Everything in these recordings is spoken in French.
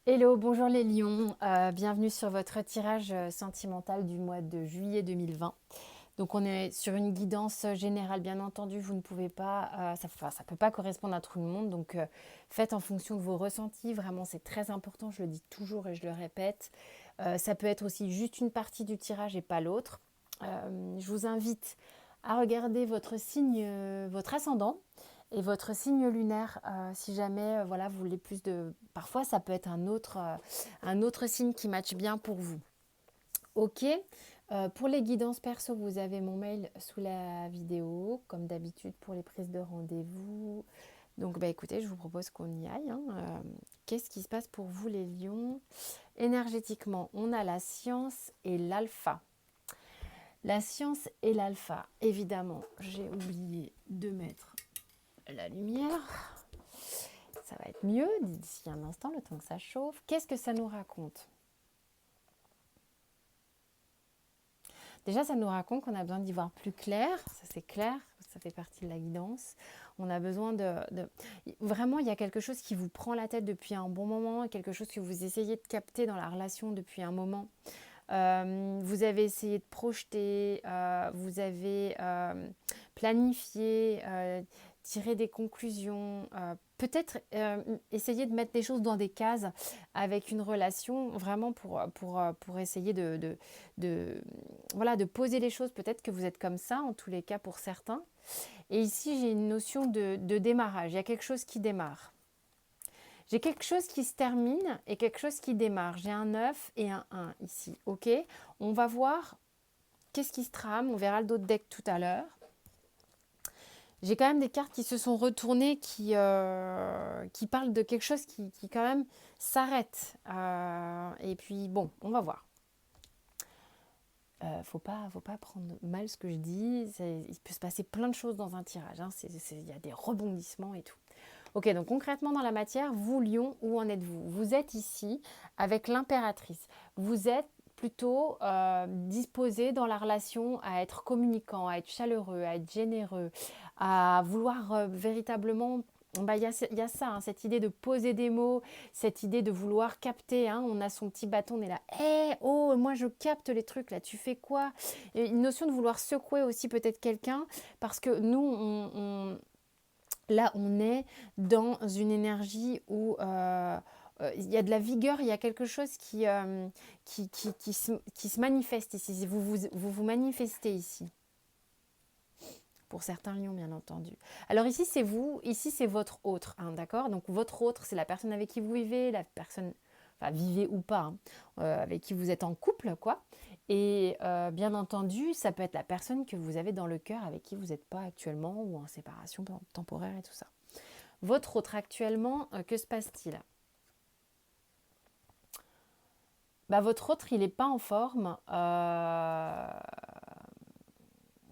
Hello, bonjour les lions, bienvenue sur votre tirage sentimental du mois de juillet 2020. Donc on est sur une guidance générale, bien entendu, vous ne pouvez pas, ça peut pas correspondre à tout le monde, donc faites en fonction de vos ressentis, vraiment c'est très important, je le dis toujours et je le répète. Ça peut être aussi juste une partie du tirage et pas l'autre. Je vous invite à regarder votre signe, votre ascendant et votre signe lunaire, si jamais voilà, vous voulez plus de... Parfois, ça peut être un autre signe qui matche bien pour vous. Ok. Pour les guidances perso, vous avez mon mail sous la vidéo, comme d'habitude pour les prises de rendez-vous. Donc, bah, écoutez, je vous propose qu'on y aille, hein. Qu'est-ce qui se passe pour vous, les lions? Énergétiquement, on a la science et l'alpha. La science et l'alpha, évidemment, j'ai oublié de mettre la lumière. Ça va être mieux d'ici un instant, le temps que ça chauffe. Qu'est-ce que ça nous raconte? Déjà, ça nous raconte qu'on a besoin d'y voir plus clair. Ça, c'est clair. Ça fait partie de la guidance. On a besoin de... Vraiment, il y a quelque chose qui vous prend la tête depuis un bon moment, quelque chose que vous essayez de capter dans la relation depuis un moment. Vous avez essayé de projeter, vous avez planifié, tiré des conclusions, peut-être essayer de mettre des choses dans des cases avec une relation, vraiment pour essayer voilà, de poser les choses. Peut-être que vous êtes comme ça, en tous les cas pour certains. Et ici, j'ai une notion de démarrage. Il y a quelque chose qui démarre. J'ai quelque chose qui se termine et quelque chose qui démarre. J'ai un 9 et un 1 ici. Ok. On va voir qu'est-ce qui se trame. On verra le dos de deck tout à l'heure. J'ai quand même des cartes qui se sont retournées qui parlent de quelque chose qui quand même s'arrête. Et puis bon, on va voir. Faut pas prendre mal ce que je dis. Il peut se passer plein de choses dans un tirage, hein. Il y a des rebondissements et tout. Ok, donc concrètement dans la matière, vous, Lion, où en êtes-vous? Vous êtes ici avec l'impératrice. Vous êtes plutôt disposé dans la relation à être communicant, à être chaleureux, à être généreux, à vouloir véritablement... Bah, y a ça, hein, cette idée de poser des mots, cette idée de vouloir capter, hein. On a son petit bâton, on est là, hé, oh, moi je capte les trucs, là, tu fais quoi? Et une notion de vouloir secouer aussi peut-être quelqu'un, parce que nous, là, on est dans une énergie où il y a de la vigueur, il y a quelque chose qui se manifeste ici. Vous manifestez ici. Pour certains lions, bien entendu. Alors ici, c'est vous, ici, c'est votre autre, hein, d'accord? Donc votre autre, c'est la personne avec qui vous vivez, la personne, enfin, vivez ou pas, hein, avec qui vous êtes en couple, quoi. Et bien entendu, ça peut être la personne que vous avez dans le cœur avec qui vous n'êtes pas actuellement ou en séparation temporaire et tout ça. Votre autre actuellement, que se passe-t-il? Bah, votre autre, il n'est pas en forme.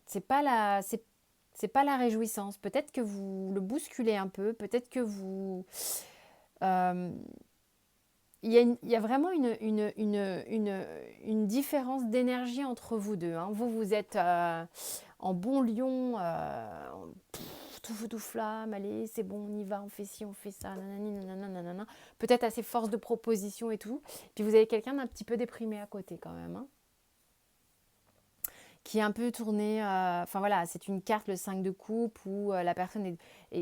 C'est pas la, c'est pas la réjouissance. Peut-être que vous le bousculez un peu. Peut-être que vous... euh, il y a vraiment une différence d'énergie entre vous deux, hein. Vous êtes en bon lion, tout feu, tout flamme, allez, c'est bon, on y va, on fait ci, on fait ça, nanani, nanana, nanana. Peut-être assez force de proposition et tout. Puis vous avez quelqu'un d'un petit peu déprimé à côté quand même, hein, qui est un peu tourné. Enfin voilà, c'est une carte, le 5 de coupe, où la personne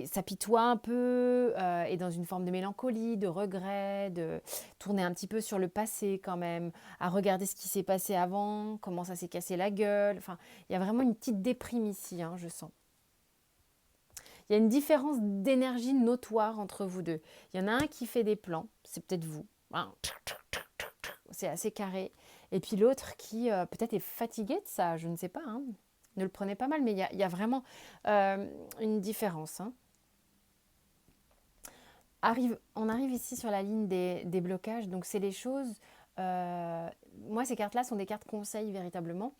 s'apitoie un peu, est dans une forme de mélancolie, de regret, de tourner un petit peu sur le passé quand même, à regarder ce qui s'est passé avant, comment ça s'est cassé la gueule. Enfin, il y a vraiment une petite déprime ici, hein, je sens. Il y a une différence d'énergie notoire entre vous deux. Il y en a un qui fait des plans, c'est peut-être vous, hein, c'est assez carré. Et puis l'autre qui peut-être est fatigué de ça, je ne sais pas, hein. Ne le prenez pas mal, mais il y a vraiment une différence, hein. On arrive ici sur la ligne des blocages, donc c'est les choses... euh, moi, ces cartes-là sont des cartes conseils véritablement,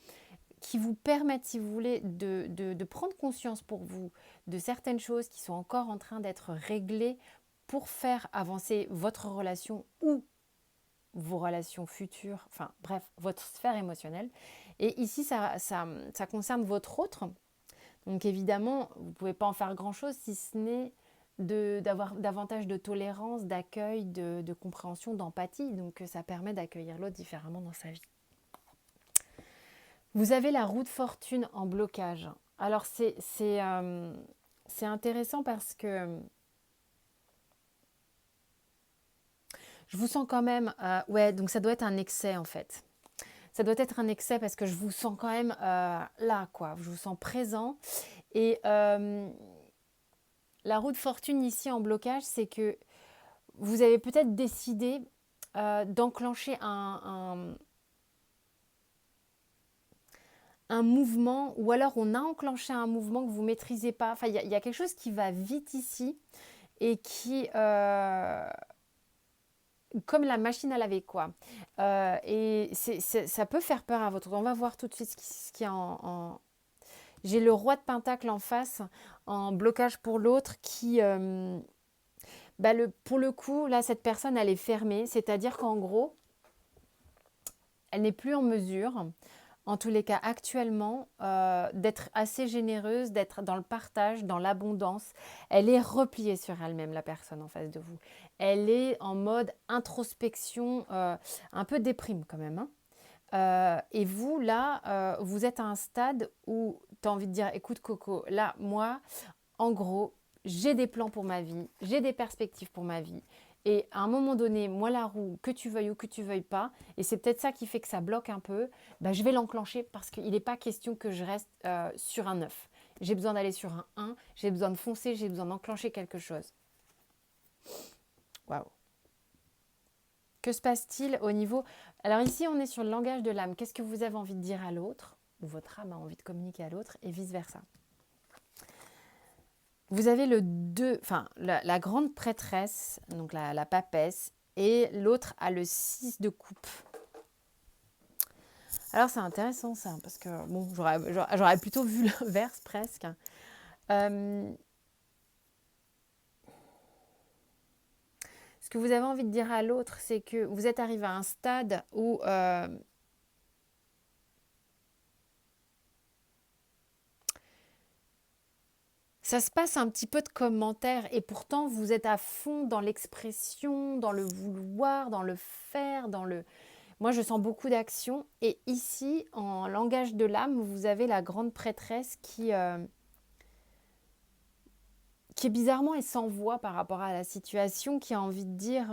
qui vous permettent, si vous voulez, de prendre conscience pour vous de certaines choses qui sont encore en train d'être réglées pour faire avancer votre relation ou vos relations futures, enfin bref, votre sphère émotionnelle. Et ici, ça concerne votre autre. Donc évidemment, vous ne pouvez pas en faire grand-chose si ce n'est d'avoir davantage de tolérance, d'accueil, de compréhension, d'empathie. Donc ça permet d'accueillir l'autre différemment dans sa vie. Vous avez la roue de fortune en blocage. Alors c'est intéressant parce que je vous sens quand même... ouais, donc ça doit être un excès en fait. Ça doit être un excès parce que je vous sens quand même là, quoi. Je vous sens présent. Et la roue de fortune ici en blocage, c'est que vous avez peut-être décidé d'enclencher un mouvement, ou alors on a enclenché un mouvement que vous ne maîtrisez pas. Enfin, il y a quelque chose qui va vite ici et qui... comme la machine à laver, quoi. Et ça peut faire peur à votre... On va voir tout de suite ce qui est en... J'ai le roi de Pentacle en face, en blocage pour l'autre, qui... pour le coup, là, cette personne, elle est fermée. C'est-à-dire qu'en gros, elle n'est plus en mesure, en tous les cas actuellement, d'être assez généreuse, d'être dans le partage, dans l'abondance. Elle est repliée sur elle-même, la personne en face de vous. Elle est en mode introspection, un peu déprime quand même, hein. Et vous, là, vous êtes à un stade où tu as envie de dire, écoute Coco, là, moi, en gros, j'ai des plans pour ma vie, j'ai des perspectives pour ma vie. Et à un moment donné, moi, la roue, que tu veuilles ou que tu veuilles pas, et c'est peut-être ça qui fait que ça bloque un peu, bah, je vais l'enclencher parce qu'il n'est pas question que je reste sur un 9. J'ai besoin d'aller sur un 1, j'ai besoin de foncer, j'ai besoin d'enclencher quelque chose. Waouh. Que se passe-t-il au niveau... Alors ici, on est sur le langage de l'âme. Qu'est-ce que vous avez envie de dire à l'autre, ou votre âme a envie de communiquer à l'autre, et vice-versa. Vous avez le 2, enfin la grande prêtresse, donc la papesse, et l'autre a le 6 de coupe. Alors c'est intéressant ça, parce que bon, j'aurais plutôt vu l'inverse presque. Ce que vous avez envie de dire à l'autre, c'est que vous êtes arrivé à un stade où ça se passe un petit peu de commentaires et pourtant vous êtes à fond dans l'expression, dans le vouloir, dans le faire, dans le... Moi, je sens beaucoup d'action. Et ici, en langage de l'âme, vous avez la grande prêtresse qui est bizarrement et sans voix par rapport à la situation, qui a envie de dire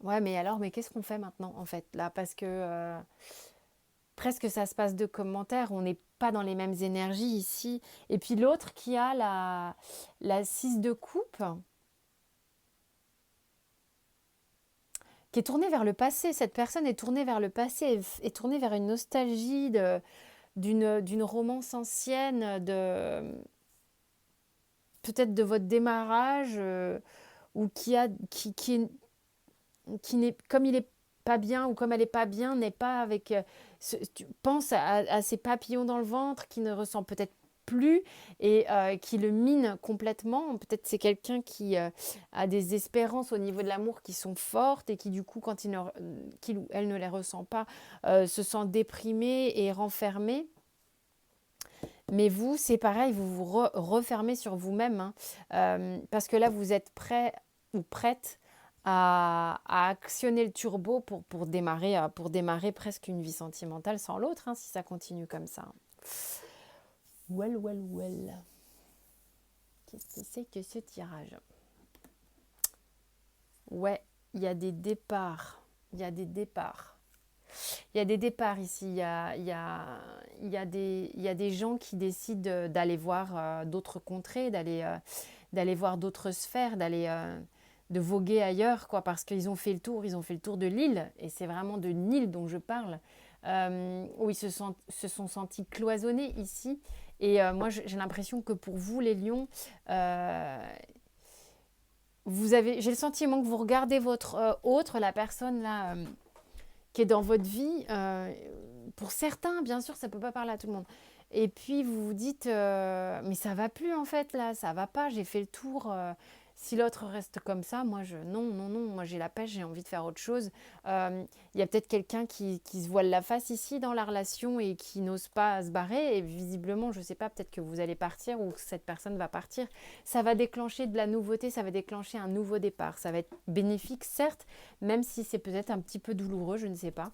ouais, mais alors, mais qu'est-ce qu'on fait maintenant, en fait, là? Parce que presque ça se passe de commentaires, on n'est pas dans les mêmes énergies ici. Et puis l'autre qui a la 6 de coupe, qui est tournée vers le passé. Cette personne est tournée vers le passé, est tournée vers une nostalgie d'une romance ancienne, peut-être de votre démarrage, ou qui n'est, comme il est pas bien ou comme elle est pas bien, n'est pas avec... tu penses à ces papillons dans le ventre qui ne ressent peut-être plus et qui le mine complètement. Peut-être c'est quelqu'un qui a des espérances au niveau de l'amour qui sont fortes et qui du coup, quand qu'il ou elle ne les ressent pas, se sent déprimé et renfermé. Mais vous, c'est pareil, vous vous refermez sur vous-même, hein, parce que là, vous êtes prêt ou prête à actionner le turbo pour démarrer presque une vie sentimentale sans l'autre, hein, si ça continue comme ça. Well, well, well. Qu'est-ce que c'est que ce tirage? Ouais, il y a des départs. Il y a des départs. Il y a des départs ici. Il y a des gens qui décident d'aller voir d'autres contrées, d'aller voir d'autres sphères, de voguer ailleurs, quoi, parce qu'ils ont fait le tour. Ils ont fait le tour de l'île, et c'est vraiment de l'île dont je parle, où ils se sont sentis cloisonnés ici. Et moi, j'ai l'impression que pour vous, les lions, j'ai le sentiment que vous regardez votre autre, la personne là qui est dans votre vie. Pour certains, bien sûr, ça ne peut pas parler à tout le monde. Et puis vous vous dites, mais ça va plus en fait là, ça va pas, j'ai fait le tour. Si l'autre reste comme ça, non, non, non, moi j'ai la pêche, j'ai envie de faire autre chose. Il y a peut-être quelqu'un qui se voile la face ici dans la relation et qui n'ose pas se barrer. Et visiblement, je ne sais pas, peut-être que vous allez partir ou que cette personne va partir. Ça va déclencher de la nouveauté, ça va déclencher un nouveau départ. Ça va être bénéfique, certes, même si c'est peut-être un petit peu douloureux, je ne sais pas.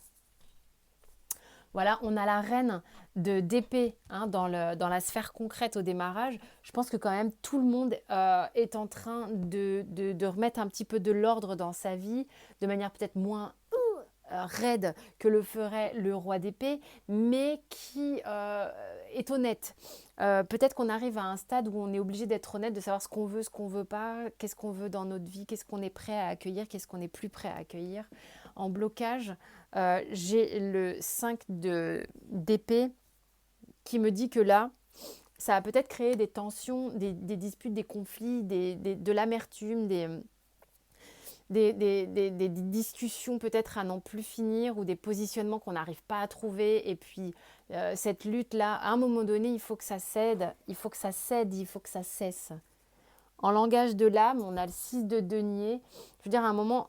Voilà, on a la reine d'épée dans la sphère concrète au démarrage. Je pense que quand même tout le monde est en train de remettre un petit peu de l'ordre dans sa vie, de manière peut-être moins raide que le ferait le roi d'épée, mais qui est honnête. Peut-être qu'on arrive à un stade où on est obligé d'être honnête, de savoir ce qu'on veut pas, qu'est-ce qu'on veut dans notre vie, qu'est-ce qu'on est prêt à accueillir, qu'est-ce qu'on n'est plus prêt à accueillir. En blocage, j'ai le 5 d'épée qui me dit que là, ça a peut-être créé des tensions, des disputes, des conflits, de l'amertume, des discussions peut-être à n'en plus finir ou des positionnements qu'on n'arrive pas à trouver. Et puis cette lutte-là, à un moment donné, il faut que ça cède, il faut que ça cède, il faut que ça cesse. En langage de l'âme, on a le 6 de denier. Je veux dire, à un moment,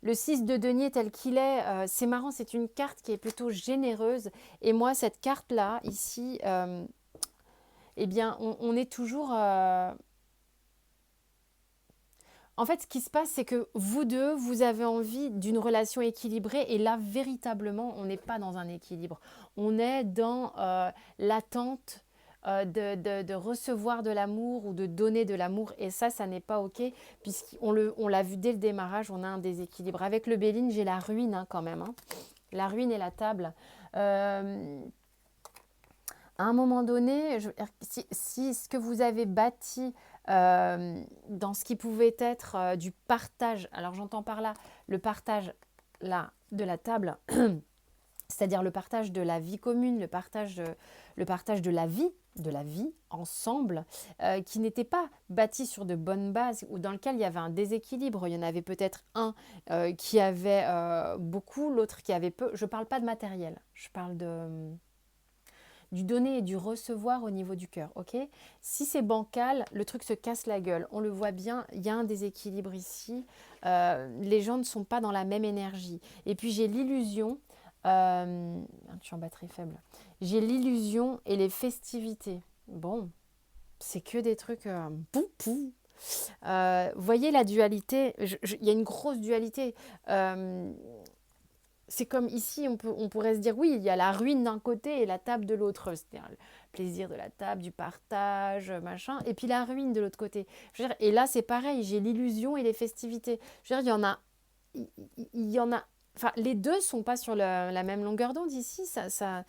le 6 de denier tel qu'il est, c'est marrant, c'est une carte qui est plutôt généreuse. Et moi, cette carte-là, ici, eh bien, on est toujours... En fait, ce qui se passe, c'est que vous deux, vous avez envie d'une relation équilibrée. Et là, véritablement, on n'est pas dans un équilibre. On est dans l'attente de recevoir de l'amour ou de donner de l'amour. Et ça n'est pas OK, puisqu'on l'a vu dès le démarrage, on a un déséquilibre. Avec le Béline, j'ai la ruine quand même. La ruine et la table. À un moment donné, si ce que vous avez bâti dans ce qui pouvait être du partage, alors j'entends par là le partage là, de la table, c'est-à-dire le partage de la vie commune, le partage de la vie ensemble, qui n'était pas bâti sur de bonnes bases ou dans lequel il y avait un déséquilibre. Il y en avait peut-être un qui avait beaucoup, l'autre qui avait peu. Je ne parle pas de matériel, je parle du donner et du recevoir au niveau du cœur, ok? Si c'est bancal, le truc se casse la gueule. On le voit bien, il y a un déséquilibre ici. Les gens ne sont pas dans la même énergie. Et puis j'ai l'illusion, je suis en batterie faible, j'ai l'illusion et les festivités. Bon, c'est que des trucs pou. Voyez la dualité, il y a une grosse dualité. C'est comme ici, on pourrait se dire, oui, il y a la ruine d'un côté et la table de l'autre. C'est-à-dire le plaisir de la table, du partage, machin. Et puis la ruine de l'autre côté. Je veux dire, et là, c'est pareil, j'ai l'illusion et les festivités. Je veux dire, il y en a enfin, les deux sont pas sur la même longueur d'onde ici. Ça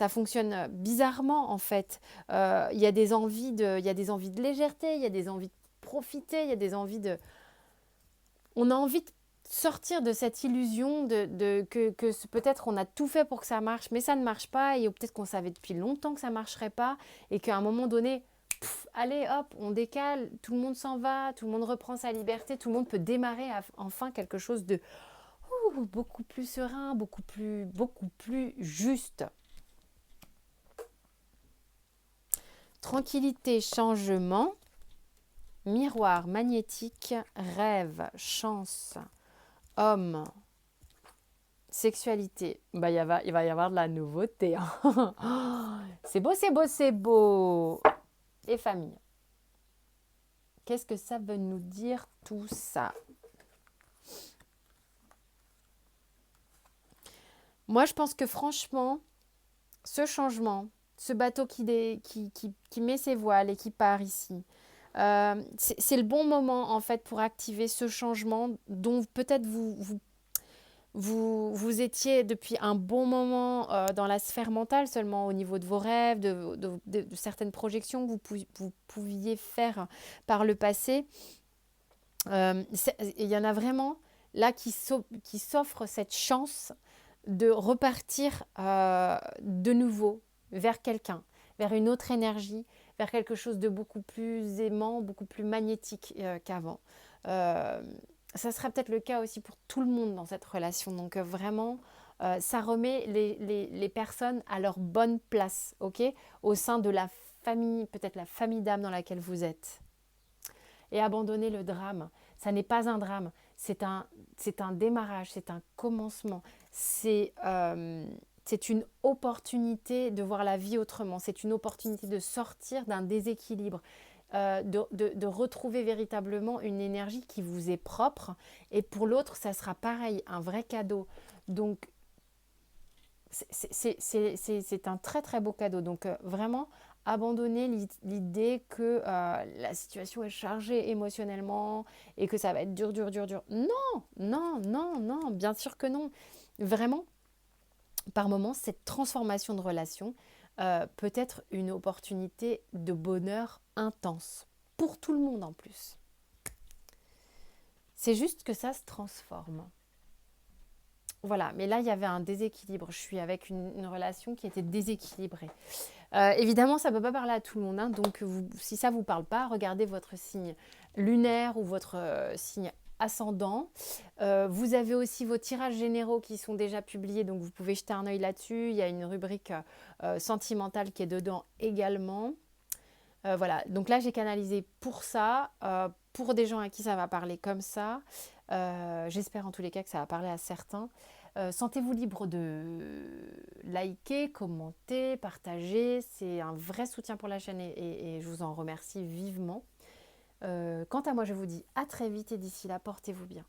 fonctionne bizarrement, en fait. Il y a des envies il y a des envies de légèreté, il y a des envies de profiter, il y a des envies de... On a envie de sortir de cette illusion que peut-être on a tout fait pour que ça marche, mais ça ne marche pas, et peut-être qu'on savait depuis longtemps que ça ne marcherait pas, et qu'à un moment donné, allez hop, on décale, tout le monde s'en va, tout le monde reprend sa liberté, tout le monde peut démarrer enfin quelque chose de beaucoup plus serein, beaucoup plus juste. Tranquillité, changement, miroir magnétique, rêve, chance, homme, sexualité. Bah, il va y avoir de la nouveauté. C'est beau, c'est beau, c'est beau. Et famille. Qu'est-ce que ça veut nous dire tout ça? Moi, je pense que franchement, ce changement, ce bateau qui met ses voiles et qui part ici, c'est le bon moment en fait pour activer ce changement dont peut-être vous étiez depuis un bon moment dans la sphère mentale, seulement au niveau de vos rêves, de certaines projections que vous pouviez faire par le passé. Il y en a vraiment là qui s'offrent cette chance de repartir de nouveau vers quelqu'un, vers une autre énergie, vers quelque chose de beaucoup plus aimant, beaucoup plus magnétique qu'avant. Ça sera peut-être le cas aussi pour tout le monde dans cette relation. Donc vraiment, ça remet les personnes à leur bonne place, ok, au sein de la famille, peut-être la famille d'âme dans laquelle vous êtes. et abandonner le drame. Ça n'est pas un drame, c'est un démarrage, c'est un commencement, c'est une opportunité de voir la vie autrement, c'est une opportunité de sortir d'un déséquilibre, de retrouver véritablement une énergie qui vous est propre. Et pour l'autre, ça sera pareil, un vrai cadeau. Donc, c'est un très très beau cadeau. Donc, vraiment, abandonner l'idée que la situation est chargée émotionnellement et que ça va être dur, dur, dur, dur. Non, non, non, non, bien sûr que non. Vraiment, par moments, cette transformation de relation peut être une opportunité de bonheur intense, pour tout le monde en plus. C'est juste que ça se transforme. Voilà, mais là, il y avait un déséquilibre. Je suis avec une relation qui était déséquilibrée. Évidemment, ça ne peut pas parler à tout le monde, hein, donc si ça ne vous parle pas, regardez votre signe lunaire ou votre signe ascendant. Vous avez aussi vos tirages généraux qui sont déjà publiés, donc vous pouvez jeter un œil là-dessus. Il y a une rubrique sentimentale qui est dedans également. Voilà, donc là j'ai canalisé pour ça, pour des gens à qui ça va parler comme ça. J'espère en tous les cas que ça va parler à certains. Sentez-vous libre de liker, commenter, partager. C'est un vrai soutien pour la chaîne et je vous en remercie vivement. Quant à moi, je vous dis à très vite et d'ici là, portez-vous bien.